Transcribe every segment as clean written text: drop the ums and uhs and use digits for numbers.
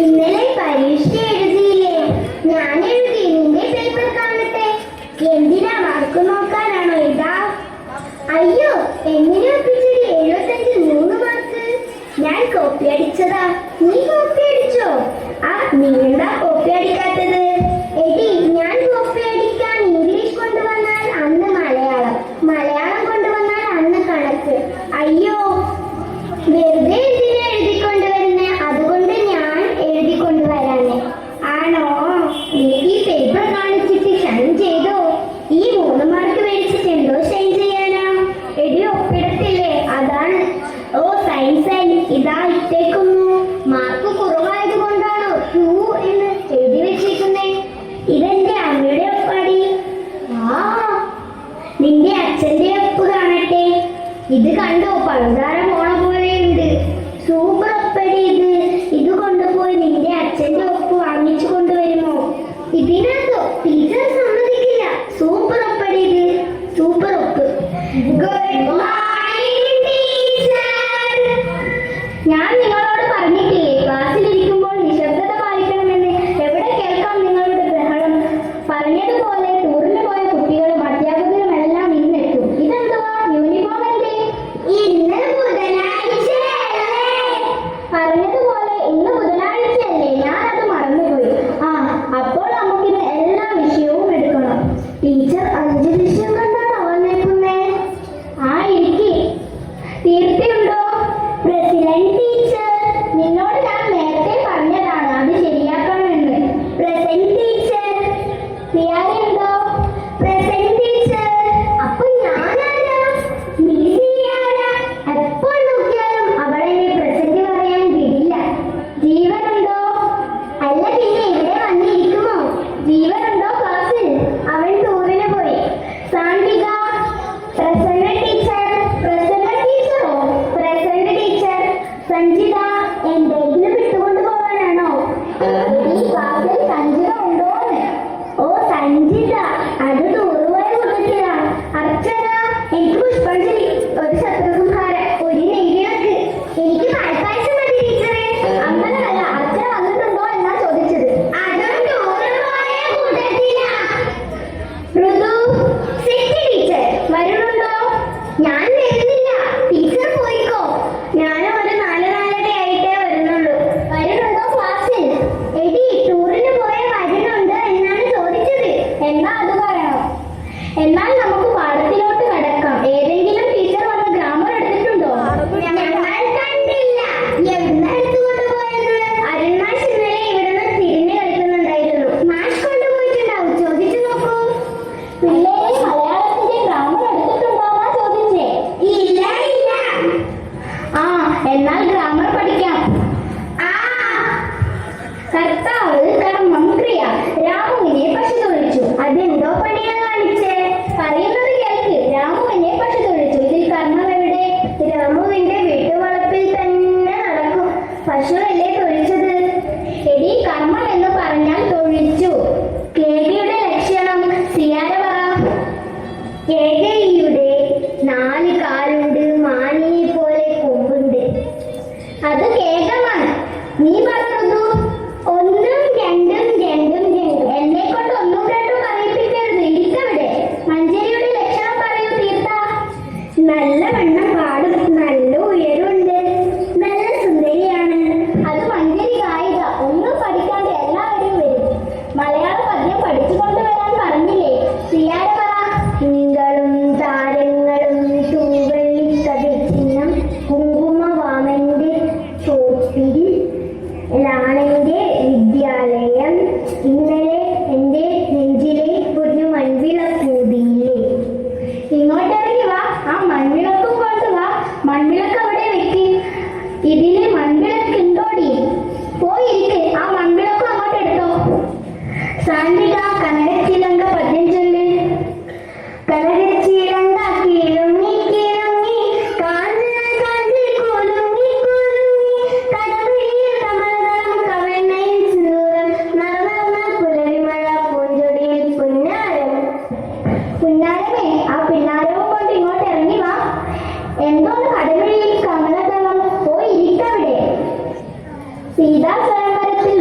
ഇന്നലെ പരീക്ഷ എഴുതിയില്ലേ? ഞാൻ എഴുതി. നിന്റെ പേപ്പർ കാണട്ടെ. എന്തിനാ, മാർക്ക് നോക്കാനാണോ ഇതാ? അയ്യോ, എങ്ങനെ ഒപ്പിച്ചത് 75 3 മാർക്ക്? ഞാൻ കോപ്പി അടിച്ചതാ. നീ കോപ്പി അടിച്ചോ? നീ എന്താ കോപ്പി അടിക്കാത്തത്? എടി, ഞാൻ കോപ്പി അടിക്കാൻ ഇംഗ്ലീഷ് കൊണ്ടുവന്നാൽ അന്ന് മലയാളം, മലയാളം കൊണ്ടുവന്നാൽ അന്ന് കണക്ക്. അയ്യോ, വെറുതെ എന്തിനാ എഴുതിക്കൊണ്ടുവരുന്നേ? അതുകൊണ്ട് ഞാൻ എഴുതിക്കൊണ്ടുവരാനേ. ആണോ? നീ ഈ പേപ്പർ കാണിച്ചിട്ട് ഷൈൻ ചെയ്തോ? ഈ 3 മാർക്ക് മേടിച്ചിട്ട് എന്തോ ഷൈൻ ചെയ്യാനാ? എടി, ഒപ്പിടത്തില്ലേ? അതാണ്. ഓ, സയൻസ് ഇതാ ഇട്ടേക്കുന്നു. മാർക്ക് കുറവായത് കൊണ്ടാണോ 2 എന്ന് എഴുതി വെച്ചിരിക്കുന്നേ? ഇതെന്റെ അമ്മയുടെ ഒപ്പാടി. നിന്റെ അച്ഛന്റെ ഒപ്പ് കാണട്ടെ. ഇത് കണ്ടോ? പഴുതാര പോണ പോലെയുണ്ട്. സൂപ്പർ ഒപ്പടി ഇത്. ഇത് കൊണ്ടുപോയി നിന്റെ അച്ഛന്റെ ഒപ്പ് വാങ്ങിച്ചു കൊണ്ടുവരുമോ? ഇതിനകത്തോ? ടീച്ചർ സമ്മതിക്കില്ല. സൂപ്പർ ഒപ്പടി ഇത്. സൂപ്പർ ഒപ്പ്. Good morning teacher. ഞാൻ നിങ്ങളോട് പറഞ്ഞിട്ടില്ലേ ക്ലാസ്സിലിരിക്കുമ്പോൾ നിശബ്ദത പാലിക്കണമെന്ന്? എവിടെ കേൾക്കാം നിങ്ങളുടെ ബഹളം? പറഞ്ഞതുപോലെ ടൂറിന് പോയ കുട്ടികളും അധ്യാപകരും എല്ലാം ഇന്നെത്തും. ഇതെന്തുവാ? യൂണിഫോം അല്ലേ? ഇന്ന് ബുധനാഴ്ചയല്ലേ? പറഞ്ഞതുപോലെ ഇന്ന് ബുധനാഴ്ചയല്ലേ? ഞാനത് മറന്നുപോയി. അപ്പോൾ നമുക്കിന്ന് എല്ലാ വിഷയവും എടുക്കണം. ടീച്ചർ 5 വിഷയം കണ്ടാണോ വന്നേക്കുന്നേ? ഇരിക്കി. തീർച്ചയുണ്ടോ? പ്രസിഡന്റ് ടീച്ചർ, നിന്നോട് ഞാൻ നേരത്തെ പറഞ്ഞതാണ് അത് ശരിയാക്കണമെന്ന്. Present teacher. പ്രിയാരുണ്ടോ? Present teacher. അപ്പൊ ഞാനാരാ? നീയാരാ? എപ്പോൾ നോക്കിയാലും അവളെന്നെ പ്രസന്റ് പറയാൻ വിടില്ല. ജീവനുണ്ടോ? അല്ല പിന്നെ ഇവിടെ വന്നിരിക്കുമോ? ജീവനുണ്ടോ ക്ലാസ്സിൽ? അവൻ ടൂറിന് പോയി. സാന്തിക. പ്രസന്ന ടീച്ചർ. പ്രസന്ന ടീച്ചറോ? Present teacher. സഞ്ജിത. എന്തെങ്കിലും വിട്ടുകൊണ്ട് പോകാനാണോ? ഈ ക്ലാസ്സിൽ സഞ്ജിത ഉണ്ടോന്ന്? ഓ, സഞ്ജിത. അത് ടൂറുപോയ കൂട്ടത്തിലാ. അർച്ചന. എനിക്ക് പുഷ്പാഞ്ജലി. ഒരു ശത്രുസംഹാരം. ഒരു നെയ്യിളക്ക്. എനിക്ക് പാൽപ്പായസം മതി ടീച്ചറെ. അങ്ങനല്ല, അർച്ചന വന്നിട്ടുണ്ടോ എന്നാ ചോദിച്ചത്. അതും ടൂറുപോയ കൂട്ടത്തിലാ. ഋതു. Set teacher. വരുന്നുണ്ടോ? ഞാൻ വരുന്നില്ല. ടീച്ചർ പോയിക്കോ. ഞാനും ഒരു 4:30 ആയിട്ടേ വരുന്നുള്ളൂ. വരുന്നുണ്ടോ ക്ലാസ്സിൽ? എടി, ടൂറിന് പോയ വരുന്നുണ്ട് എന്നാണ് ചോദിച്ചത്. എന്നാ അത് പറയണം. എന്നാൽ നമുക്ക് പാഠത്തിലോട്ട് കടക്കാം. ഏതെങ്കിലും ടീച്ചർ വന്ന് ഗ്രാമർ എടുത്തിട്ടുണ്ടോ? ഞങ്ങൾ കണ്ടില്ല. എവിടുന്ന് എടുത്തുകൊണ്ട് പോയത്? അരുൺ മാഷ് ഇന്നലെ ഇവിടുന്ന് തിരിഞ്ഞു കളിക്കുന്നുണ്ടായിരുന്നു. മാഷ് കൊണ്ടുപോയിട്ടുണ്ടാവും. ചോദിച്ചു നോക്കൂ. പിള്ളേരെ മലയാളത്തിന്റെ ഗ്രാമർ എടുത്തിട്ടുണ്ടോ എന്നാ ചോദിച്ചേ? ഇല്ല. എന്നാൽ ഗ്രാമർ പഠിക്കാം. കർത്താവ്, കർമ്മം, ക്രിയ. രാമുവിനെ പശു തൊഴിച്ചു. അതെന്തോ പണിയാ കാണിച്ചേ? പറയുന്നത് കേൾക്ക്. രാമുവിനെ പശു തൊഴിച്ചു. ഇതിൽ കർമ്മം എവിടെ? രാമുവിന്റെ വീട്ടുവളപ്പിൽ തന്നെ നടക്കും. പശുവല്ലേ തൊഴിച്ചത്? എടി, കർമ്മം എന്ന് പറഞ്ഞാൽ തൊഴിച്ചു. കേകയുടെ ലക്ഷണം സിയാര പറ. കേകയുടെ 4 കാലുണ്ട്. മാനിയെ പോലെ കൊമ്പുണ്ട്. അത് കേകമാണ്. നീ പറഞ്ഞു. 1 2 2 എന്നെ കൊണ്ട് 1 2 പറയിപ്പിക്കരുത്. ഇരിക്കവിടെ. മഞ്ചരിയുടെ ലക്ഷണം പറയൂ തീർത്ത. നല്ല വണ്ണം പാടും. നല്ല ഉയരുണ്ട്. നല്ല സുന്ദരിയാണ്. അത് മഞ്ചരി ഗായിക. ഒന്നും പഠിക്കാതെ എല്ലാവരും വരും. മലയാള പദ്യം പഠിച്ചുകൊണ്ട് വരാൻ പറഞ്ഞില്ലേ? സിയാര പറ. തിങ്കളും താരങ്ങളും തൂവള്ളിക്കതിർ ചിഹ്നം കുങ്കുമവാമന്റെ ചോപ്പിൽ ലാണെന്റെ വിദ്യാലയം. ഇന്നലെ എന്റെ നെഞ്ചിലെ ഒരു മൺവിളക്കൂതിയില്ലേ? ഇങ്ങോട്ടിറങ്ങി വാ. ആ മൺവിളക്കും കൊണ്ട് വാ. മൺവിളക്ക് അവിടെ വെക്ക്. ഇതില് മൺവിളക്കുണ്ടോടി? പോയിരിക്ക്. ആ മൺവിളക്കും അങ്ങോട്ട് എടുത്തോ. സാന്തിക, കനകച്ചിലങ്ക പദ്യം ചൊല്ല്. കനകച്ചിലങ്ക കിളുങ്ങി കിളുങ്ങി കാഞ്ചന കാഞ്ചി കുലുങ്ങി കുലുങ്ങി കടവിളിയ കമലതളം കവണ്ണയിൽ സിന്ദൂരം നറുനറുന്ന പുലരിമഴ പൂഞ്ചൊടിയിൽ പുന്നാരം. പുന്നാരമേ, ആ പിന്നാരവും കൊണ്ട് ഇങ്ങോട്ട് ഇറങ്ങി വാ. എന്തോന്ന് കടവിളിയിൽ കമലതളം? പോയിരിക്കവിടെ. സീതാ സ്വയംവരത്തിൽ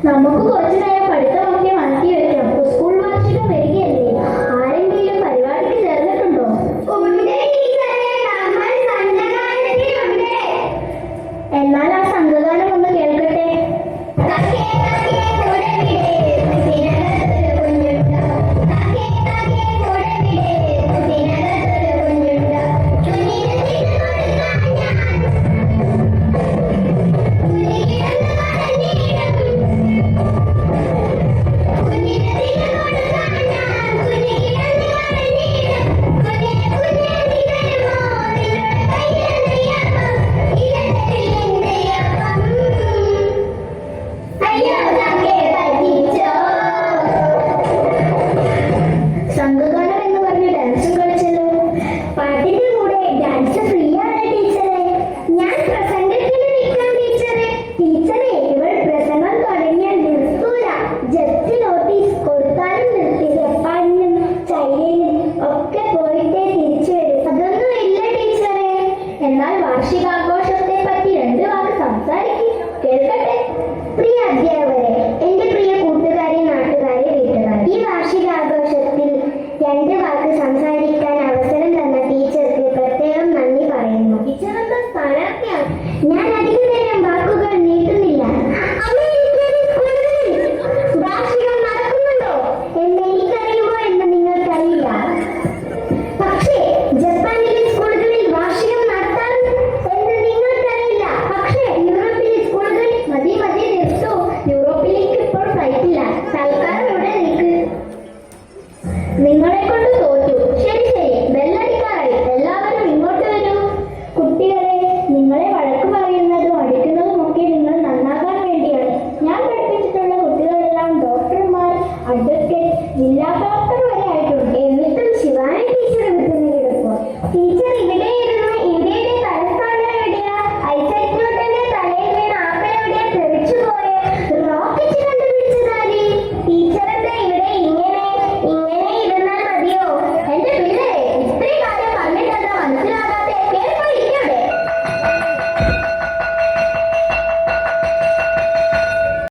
നമുക്ക് കുറച്ചു നേരം പഠിത്തമൊക്കെ മാറ്റി വെക്കാം. സ്കൂൾ വാർഷികം വരികയല്ലേ? ആരെങ്കിലും പരിപാടിക്ക് ചേർന്നിട്ടുണ്ടോ? എന്നാൽ ആ സംഘഗാനം ഒന്ന് കേൾക്കട്ടെ. സംഘഗാനം എന്ന് പറഞ്ഞ് ഡാൻസും കളിച്ചല്ലോ. പാട്ടിന്റെ കൂടെ ഡാൻസ് ഫ്രീ ആണ് ടീച്ചറെ. ഞാൻ പ്രസംഗത്തിന് നിൽക്കാം ടീച്ചറെ. ടീച്ചറെ, ഇവൾ പ്രസംഗം തുടങ്ങിയാൽ നിർത്തൂല. ജസ്റ്റ് നോട്ടീസ് കൊടുത്താലും നിർത്തില്ല. ജപ്പാനിലും ചൈനയിലും ഒക്കെ പോയിട്ടേ തിരിച്ചു വരും. അതൊന്നും ഇല്ല ടീച്ചറെ. എന്നാൽ വാർഷികാഘോഷത്തെ പറ്റി 2 വാക്ക് സംസാരിക്കും. കേൾക്കട്ടെ.